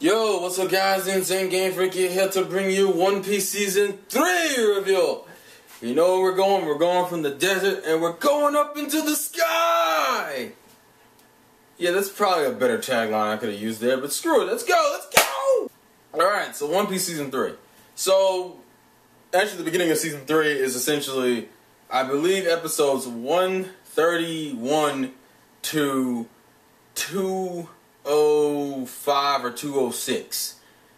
Yo, what's up guys, Insane Gamefreak here to bring you One Piece Season 3 review. You know where we're going? We're going from the desert and we're going up into the sky! Yeah, that's probably a better tagline I could have used there, but screw it, let's go! Alright, so One Piece Season 3. So, actually the beginning of Season 3 is essentially, I believe, episodes 131 to 205 or 206.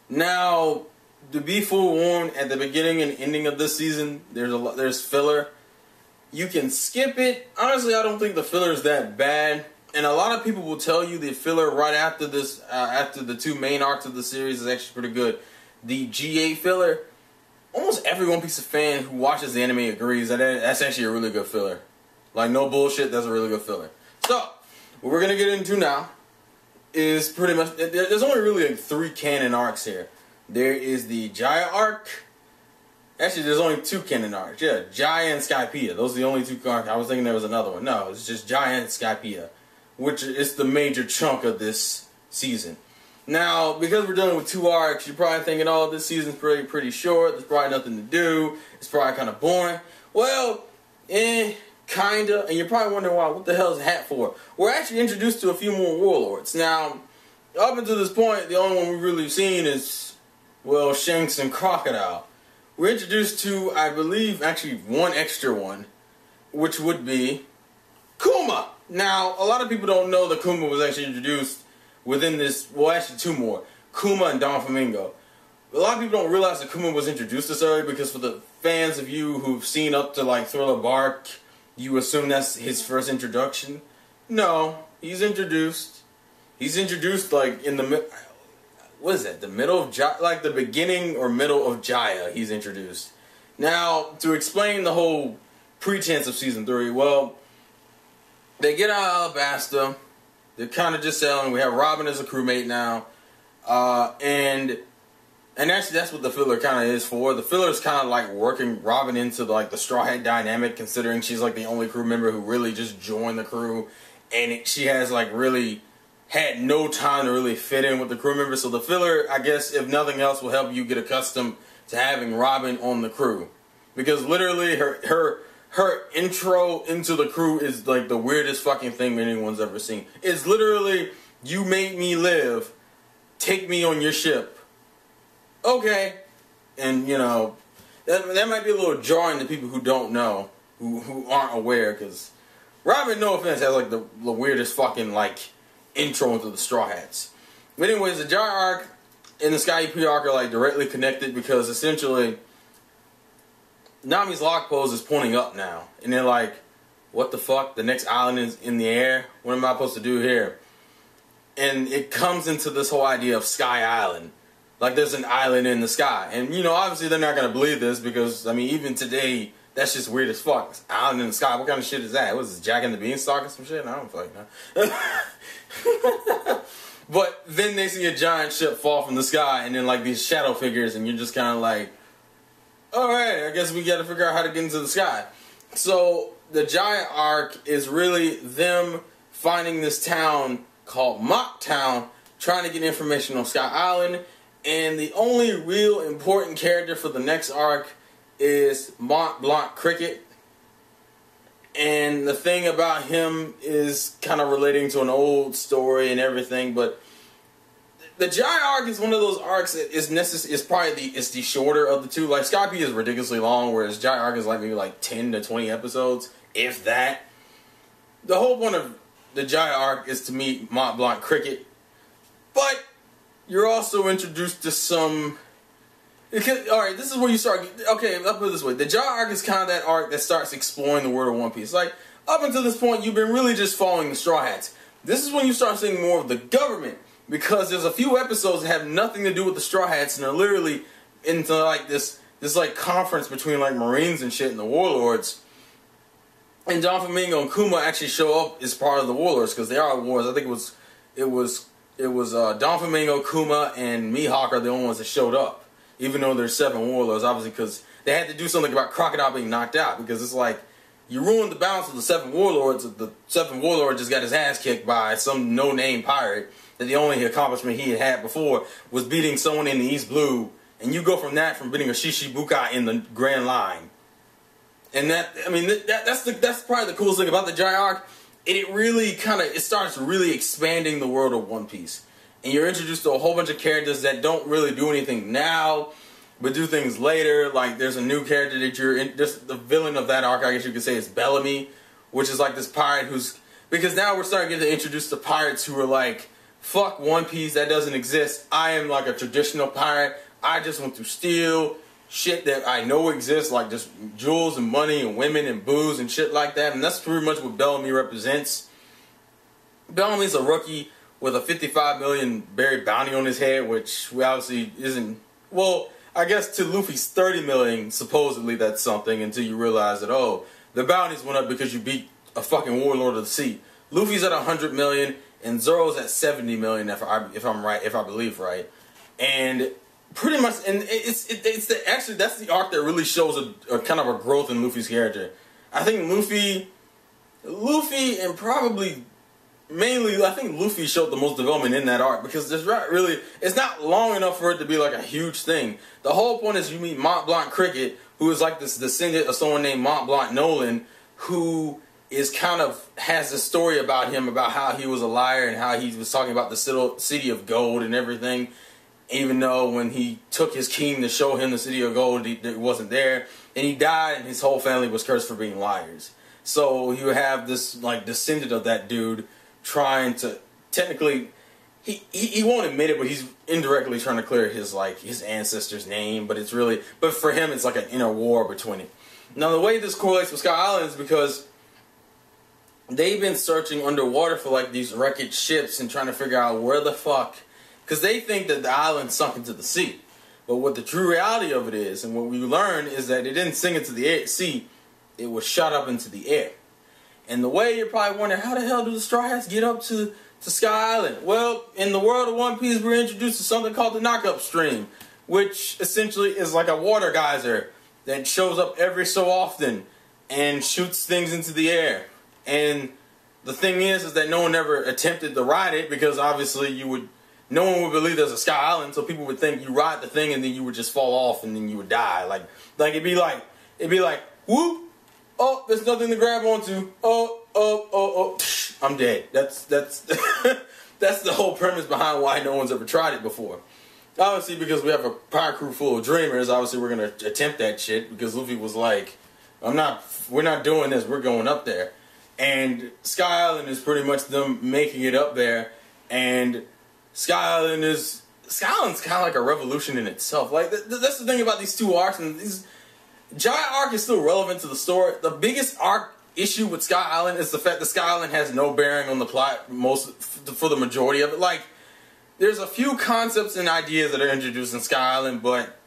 Now, to be forewarned, at the beginning and ending of this season, there's filler. You can skip it. Honestly, I don't think the filler is that bad. And a lot of people will tell you the filler right after this, after the two main arcs of the series, is actually pretty good. The G8 filler, almost every One Piece fan who watches the anime agrees that that's actually a really good filler. Like, no bullshit, that's a really good filler. So, what we're going to get into now is pretty much, there's only really like 3 canon arcs here. There is the Jaya arc. Actually, there's only 2 canon arcs. Yeah, Jaya and Skypiea. Those are the only 2 arcs. I was thinking there was another one. No, it's just Jaya and Skypiea, which is the major chunk of this season. Now, because we're dealing with 2 arcs, you're probably thinking, oh, this season's pretty short. There's probably nothing to do. It's probably kind of boring. Well, kinda, and you're probably wondering why. What the hell is a hat for? We're actually introduced to a few more warlords. Now, up until this point, the only one we've really seen is, well, Shanks and Crocodile. We're introduced to, I believe, actually one extra one, which would be Kuma. Now, a lot of people don't know that Kuma was actually introduced within this, well, actually 2 more, Kuma and Don Flamingo. A lot of people don't realize that Kuma was introduced this early because for the fans of you who've seen up to like Thriller Bark, you assume that's his first introduction. No, he's introduced. He's introduced like in the what is that? The middle of like the beginning or middle of Jaya. He's introduced. Now to explain the whole pretense of season 3. Well, they get out of Alabasta. They're kind of just selling. We have Robin as a crewmate now, and actually that's what the filler kind of is for. The filler is kind of like working Robin into like the Straw Hat dynamic, considering she's like the only crew member who really just joined the crew, and she has like really had no time to really fit in with the crew members. So the filler, I guess, if nothing else, will help you get accustomed to having Robin on the crew, because literally her intro into the crew is like the weirdest fucking thing anyone's ever seen. It's literally, you made me live, take me on your ship. Okay, and you know, that might be a little jarring to people who don't know, who aren't aware, because Robin, no offense, has like the weirdest fucking like intro into the Straw Hats. But anyways, the Jaya arc and the Skypiea arc are like directly connected, because essentially Nami's lock pose is pointing up now, and they're like, what the fuck, the next island is in the air, what am I supposed to do here? And it comes into this whole idea of Sky Island. Like there's an island in the sky. And you know, obviously they're not going to believe this, because, I mean, even today, that's just weird as fuck. Island in the sky, what kind of shit is that? What is this, Jack and the Beanstalk or some shit? I don't fucking know. But then they see a giant ship fall from the sky, and then like these shadow figures, and you're just kind of like, alright, I guess we got to figure out how to get into the sky. So the Jaya arc is really them finding this town called Mock Town, trying to get information on Sky Island. And the only real important character for the next arc is Mont Blanc Cricket. And the thing about him is kind of relating to an old story and everything, but the Jaya arc is one of those arcs that is probably the shorter of the 2. Like Skypiea is ridiculously long, whereas Jaya arc is like maybe like 10 to 20 episodes, if that. The whole point of the Jaya arc is to meet Mont Blanc Cricket, but you're also introduced to some. Alright, this is where you start. Okay, I'll put it this way. The Jaya arc is kind of that arc that starts exploring the world of One Piece. Like, up until this point, you've been really just following the Straw Hats. This is when you start seeing more of the government, because there's a few episodes that have nothing to do with the Straw Hats, and they're literally into like this like conference between like Marines and shit and the Warlords. And Don Flamingo and Kuma actually show up as part of the Warlords, because they are wars. I think it was Don Flamingo, Kuma, and Mihawk are the only ones that showed up, even though there's 7 warlords, obviously, because they had to do something about Crocodile being knocked out, because it's like, you ruined the balance of the 7 warlords. The 7th warlord just got his ass kicked by some no-name pirate, that the only accomplishment he had before was beating someone in the East Blue, and you go from that from beating a Shishibukai in the Grand Line. And that's probably the coolest thing about the Giant arc. It really it starts really expanding the world of One Piece. And you're introduced to a whole bunch of characters that don't really do anything now, but do things later. Like, there's a new character that you're in, just the villain of that arc, I guess you could say, is Bellamy, which is like this pirate who's, because now we're starting to get introduced to pirates who are like, fuck One Piece, that doesn't exist. I am like a traditional pirate. I just want to steal shit that I know exists, like just jewels and money and women and booze and shit like that. And that's pretty much what Bellamy represents. Bellamy's a rookie with a 55 million buried bounty on his head, which obviously isn't, well, I guess to Luffy's 30 million, supposedly that's something, until you realize that, oh, the bounties went up because you beat a fucking Warlord of the Sea. Luffy's at 100 million, and Zoro's at 70 million, if I'm right, if I believe right. And pretty much, and actually that's the arc that really shows a kind of a growth in Luffy's character. I think Luffy and probably mainly, I think Luffy showed the most development in that arc, because there's not really, it's not long enough for it to be like a huge thing. The whole point is you meet Mont Blanc Cricket, who is like this descendant of someone named Mont Blanc Nolan, who is has a story about him, about how he was a liar and how he was talking about the city of gold and everything, even though when he took his king to show him the city of gold, it wasn't there, and he died, and his whole family was cursed for being liars. So you have this like descendant of that dude trying to, technically, he won't admit it, but he's indirectly trying to clear his ancestor's name, but for him it's like an inner war between it. Now the way this correlates with Sky Island is because they've been searching underwater for like these wreckage ships and trying to figure out where the fuck, because they think that the island sunk into the sea. But what the true reality of it is, and what we learned, is that it didn't sink into the sea, it was shot up into the air. And the way you're probably wondering, how the hell do the Straw Hats get up to Sky Island? Well, in the world of One Piece, we're introduced to something called the Knock-Up Stream, which essentially is like a water geyser that shows up every so often and shoots things into the air. And the thing is that no one ever attempted to ride it, because obviously no one would believe there's a Sky Island, so people would think you ride the thing and then you would just fall off and then you would die. Like it'd be like, whoop. Oh, there's nothing to grab onto. Oh, I'm dead. That's that's the whole premise behind why no one's ever tried it before. Obviously, because we have a pirate crew full of dreamers, obviously we're gonna attempt that shit, because Luffy was like, we're not doing this, we're going up there. And Sky Island is pretty much them making it up there, and Sky Island's kind of like a revolution in itself. Like, that's the thing about these two arcs, and these Giant arc is still relevant to the story. The biggest arc issue with Sky Island is the fact that Sky Island has no bearing on the plot for the majority of it. Like, there's a few concepts and ideas that are introduced in Sky Island, but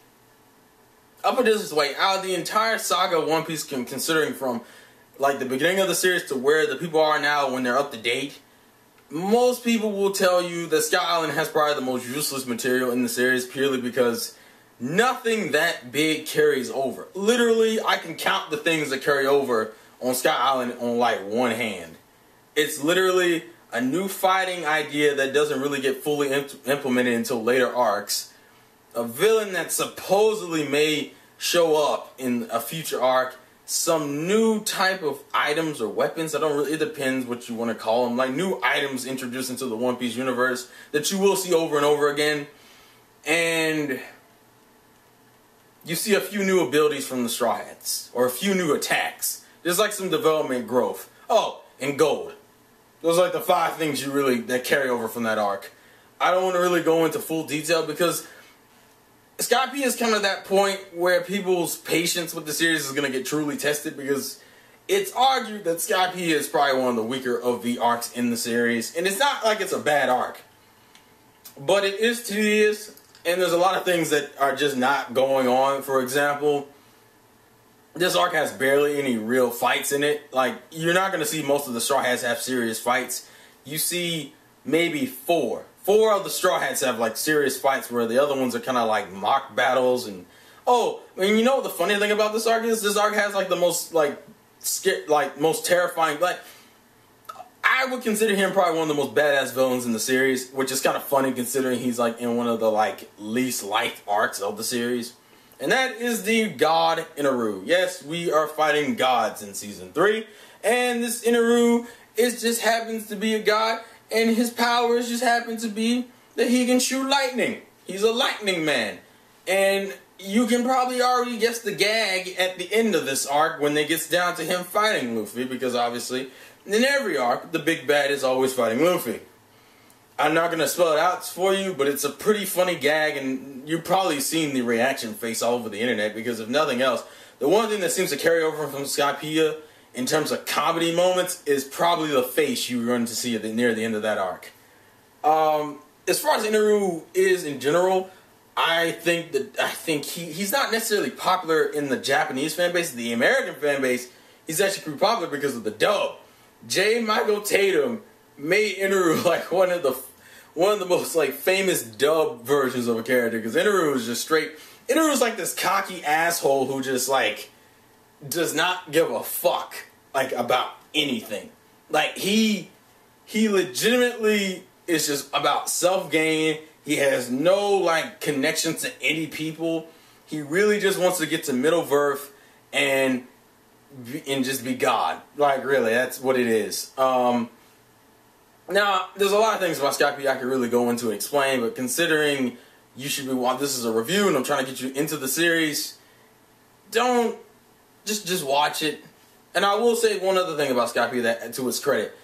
I'll put it this way, out of the entire saga of One Piece, considering from like the beginning of the series to where the people are now when they're up to date, most people will tell you that Sky Island has probably the most useless material in the series, purely because nothing that big carries over. Literally, I can count the things that carry over on Sky Island on like one hand. It's literally a new fighting idea that doesn't really get fully implemented until later arcs. A villain that supposedly may show up in a future arc. Some new type of items or weapons. It depends what you want to call them. Like new items introduced into the One Piece universe that you will see over and over again. And you see a few new abilities from the Straw Hats, or a few new attacks. There's like some development growth. Oh, and gold. Those are like the 5 things that carry over from that arc. I don't want to really go into full detail, because Sky P is kind of that point where people's patience with the series is going to get truly tested, because it's argued that Sky P is probably one of the weaker of the arcs in the series. And it's not like it's a bad arc, but it is tedious. And there's a lot of things that are just not going on. For example, this arc has barely any real fights in it. Like, you're not going to see most of the Straw Hats have serious fights. You see maybe 4. 4 of the Straw Hats have like serious fights, where the other ones are kind of like mock battles. And oh, I mean, you know what the funny thing about this arc is? This arc has like the most most terrifying, like, I would consider him probably one of the most badass villains in the series, which is kind of funny considering he's like in one of the like least liked arcs of the series. And that is the God Inaru. Yes, we are fighting gods in Season 3. And this Inaru just happens to be a god, and his powers just happen to be that he can shoot lightning. He's a lightning man. And you can probably already guess the gag at the end of this arc when it gets down to him fighting Luffy, because obviously in every arc the big bad is always fighting Luffy. I'm not going to spell it out for you, but it's a pretty funny gag, and you've probably seen the reaction face all over the internet, because if nothing else, the one thing that seems to carry over from Skypiea in terms of comedy moments is probably the face you're going to see near the end of that arc. As far as Inaru is in general, I think he's not necessarily popular in the Japanese fan base. The American fan base, he's actually pretty popular because of the dub. J. Michael Tatum made Inaru like one of the most like famous dub versions of a character, because Inaru is just straight. Inaru is like this cocky asshole who just like does not give a fuck like about anything. Like he legitimately is just about self-gain. He has no like connection to any people. He really just wants to get to Middle-earth and just be God. Like really, that's what it is. Now, there's a lot of things about Skype I could really go into and explain, but considering you should be watching, this is a review and I'm trying to get you into the series, don't just watch it. And I will say one other thing about Skype that, to its credit,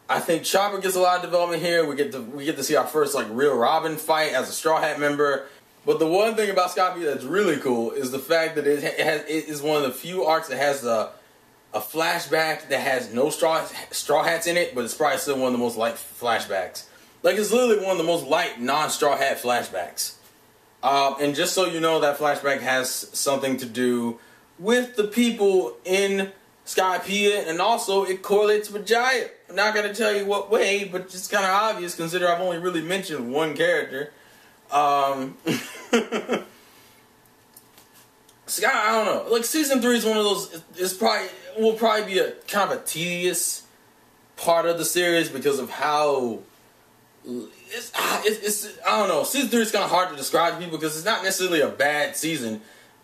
I think Chopper gets a lot of development here. We get to see our first like real Robin fight as a Straw Hat member. But the one thing about Skype that's really cool is the fact that it is one of the few arcs that has a flashback that has no straw hats in it, but it's probably still one of the most light flashbacks. Like, it's literally one of the most light non-straw hat flashbacks. And just so you know, that flashback has something to do with the people in Skypiea, and also it correlates with Jaya. I'm not going to tell you what way, but it's kind of obvious considering I've only really mentioned one character. I don't know. Like, Season 3 is one of those, will probably be a kind of a tedious part of the series because of how I don't know. Season 3 is kind of hard to describe to people because it's not necessarily a bad season,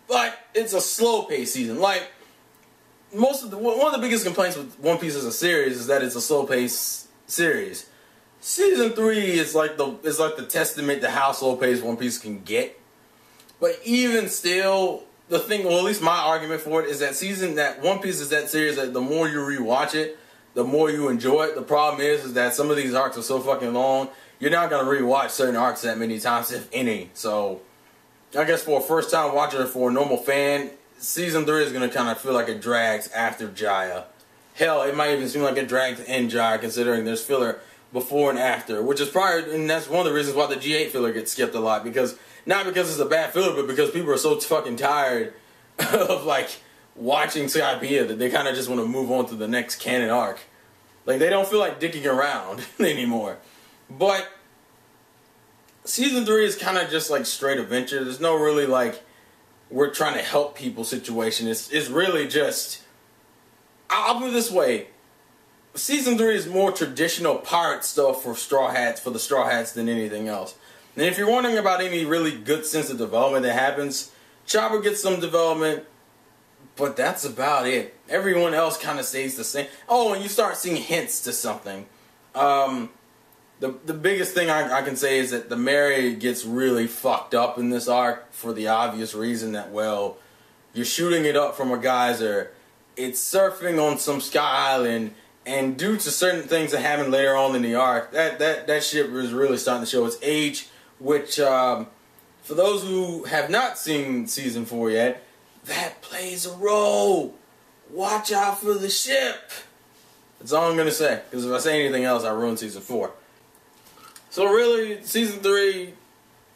but it's a slow-paced season. Like, one of the biggest complaints with One Piece as a series is that it's a slow-paced series. Season 3 is like the testament to how slow-paced One Piece can get. But even still, the thing, well, at least my argument for it is that One Piece is that series that the more you rewatch it, the more you enjoy it. The problem is that some of these arcs are so fucking long, you're not going to rewatch certain arcs that many times, if any. So, I guess for a first-time watcher, for a normal fan, Season 3 is going to kind of feel like it drags after Jaya. Hell, it might even seem like it drags in Jaya, considering there's filler before and after, which is probably, and that's one of the reasons why the G8 filler gets skipped a lot, because, not because it's a bad filler, but because people are so fucking tired of, like, watching Skypiea that they kind of just want to move on to the next canon arc. Like, they don't feel like dicking around anymore. But Season 3 is kind of just like straight adventure. There's no really like we're trying to help people situation. It's really just, I'll put it this way. Season 3 is more traditional pirate stuff for the Straw Hats than anything else. And if you're wondering about any really good sense of development that happens, Chopper gets some development, but that's about it. Everyone else kind of stays the same. Oh, and you start seeing hints to something. The biggest thing I can say is that the Mary gets really fucked up in this arc for the obvious reason that, well, you're shooting it up from a geyser, it's surfing on some sky island, and due to certain things that happen later on in the arc, that ship is really starting to show its age, which, for those who have not seen Season 4 yet, that plays a role. Watch out for the ship. That's all I'm going to say, because if I say anything else, I ruin Season 4. So really, Season 3,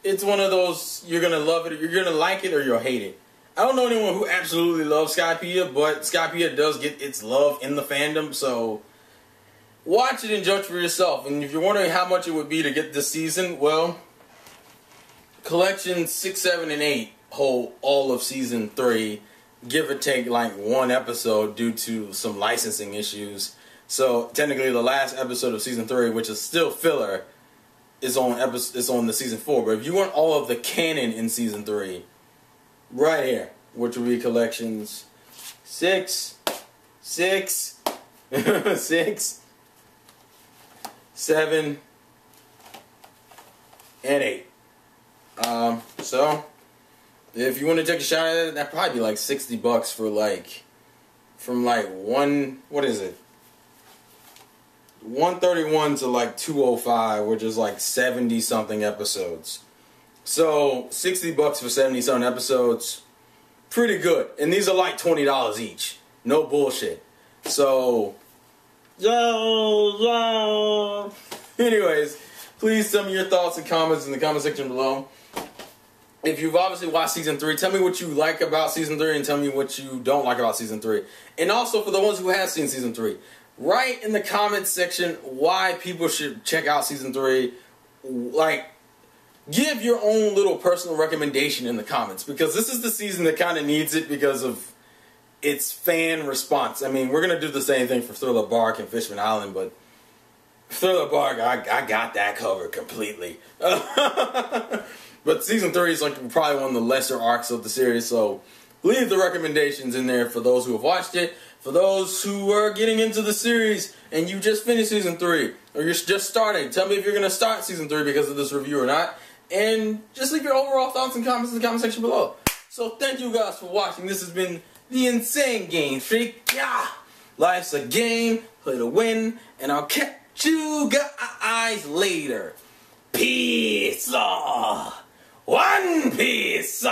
it's one of those, you're going to love it, you're going to like it, or you'll hate it. I don't know anyone who absolutely loves Skypiea, but Skypiea does get its love in the fandom, so watch it and judge for yourself. And if you're wondering how much it would be to get this season, well, Collections 6, 7, and 8 hold all of Season 3, give or take like one episode due to some licensing issues. So technically, the last episode of season 3, which is still filler, is on the season 4. But if you want all of the canon in season 3, right here, which will be collections 6, 6, 6, 7, and 8. So if you want to take a shot at it, that'd probably be like $60 for like from like 131 to like 205, which is like 70 something episodes. So $60 for 70 something episodes, pretty good. And these are like $20 each. No bullshit. So anyways, please tell me your thoughts and comments in the comment section below. If you've obviously watched season 3, tell me what you like about season 3 and tell me what you don't like about season 3. And also for the ones who have seen season 3, write in the comments section why people should check out season 3. Like, give your own little personal recommendation in the comments, because this is the season that kind of needs it because of its fan response. I mean, we're going to do the same thing for Thriller Bark and Fishman Island, but Thriller Bark, I got that covered completely. But season 3 is like probably one of the lesser arcs of the series, so leave the recommendations in there for those who have watched it. For those who are getting into the series and you just finished season 3, or you're just starting, tell me if you're going to start season 3 because of this review or not. And just leave your overall thoughts and comments in the comment section below. So thank you guys for watching. This has been the Insane Gamefreak. Yeah. Life's a game, play to win, and I'll catch you guys later. Peace. One Piece.